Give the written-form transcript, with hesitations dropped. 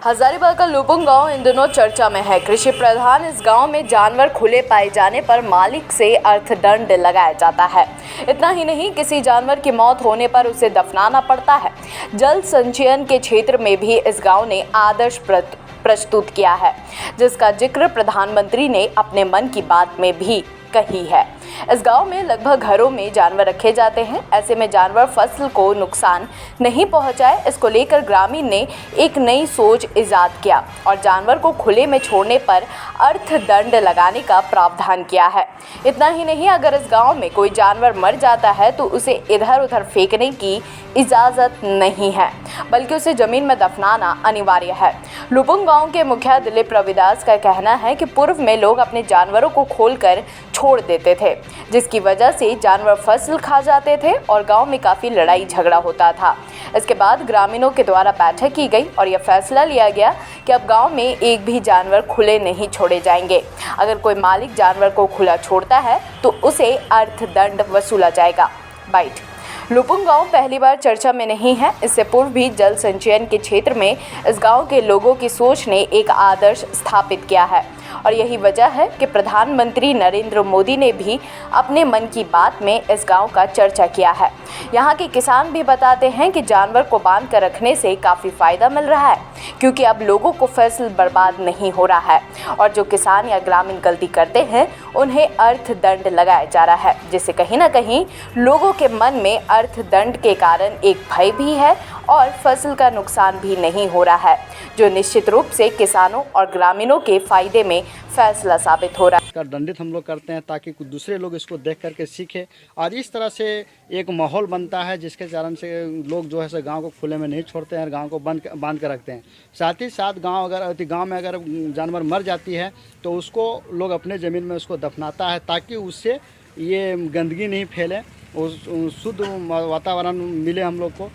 हजारीबाग का लुपुंग गांव इन दिनों चर्चा में है। कृषि प्रधान इस गांव में जानवर खुले पाए जाने पर मालिक से अर्थदंड लगाया जाता है। इतना ही नहीं, किसी जानवर की मौत होने पर उसे दफनाना पड़ता है। जल संचयन के क्षेत्र में भी इस गांव ने आदर्श प्रस्तुत किया है, जिसका जिक्र प्रधानमंत्री ने अपने मन की बात में भी कही है। इस गांव में लगभग घरों में जानवर रखे जाते हैं। ऐसे में जानवर फसल को नुकसान नहीं पहुंचाए, इसको लेकर ग्रामीण ने एक नई सोच इजाद किया और जानवर को खुले में छोड़ने पर अर्थदंड लगाने का प्रावधान किया है। इतना ही नहीं, अगर इस गांव में कोई जानवर मर जाता है तो उसे इधर उधर फेंकने की इजाज़त नहीं है, बल्कि उसे ज़मीन में दफनाना अनिवार्य है। लुपुंग गांव के मुखिया दिलीप रविदास का कहना है कि पूर्व में लोग अपने जानवरों को खोलकर छोड़ देते थे, जिसकी वजह से जानवर फसल खा जाते थे और गांव में काफ़ी लड़ाई झगड़ा होता था। इसके बाद ग्रामीणों के द्वारा बैठक की गई और यह फैसला लिया गया कि अब गांव में एक भी जानवर खुले नहीं छोड़े जाएंगे। अगर कोई मालिक जानवर को खुला छोड़ता है तो उसे अर्थदंड वसूला जाएगा। बाइट। लुपुंग गांव पहली बार चर्चा में नहीं है। इससे पूर्व भी जल संचयन के क्षेत्र में इस गांव के लोगों की सोच ने एक आदर्श स्थापित किया है और यही वजह है कि प्रधानमंत्री नरेंद्र मोदी ने भी अपने मन की बात में इस गांव का चर्चा किया है। यहाँ के किसान भी बताते हैं कि जानवर को बांध कर रखने से काफ़ी फ़ायदा मिल रहा है, क्योंकि अब लोगों को फसल बर्बाद नहीं हो रहा है और जो किसान या ग्रामीण गलती करते हैं उन्हें अर्थदंड लगाया जा रहा है, जिससे कहीं ना कहीं लोगों के मन में अर्थदंड के कारण एक भय भी है और फसल का नुकसान भी नहीं हो रहा है, जो निश्चित रूप से किसानों और ग्रामीणों के फायदे में फैसला साबित हो रहा है। का दंडित हम लोग करते हैं ताकि कुछ दूसरे लोग इसको देख करके सीखें और इस तरह से एक माहौल बनता है, जिसके कारण से लोग जो है सो गाँव को खुले में नहीं छोड़ते हैं और गाँव को बांध कर रखते हैं। साथ ही साथ गाँव में अगर जानवर मर जाती है तो उसको लोग अपने ज़मीन में उसको दफनाता है, ताकि उससे ये गंदगी नहीं फैले, शुद्ध वातावरण मिले हम लोग को।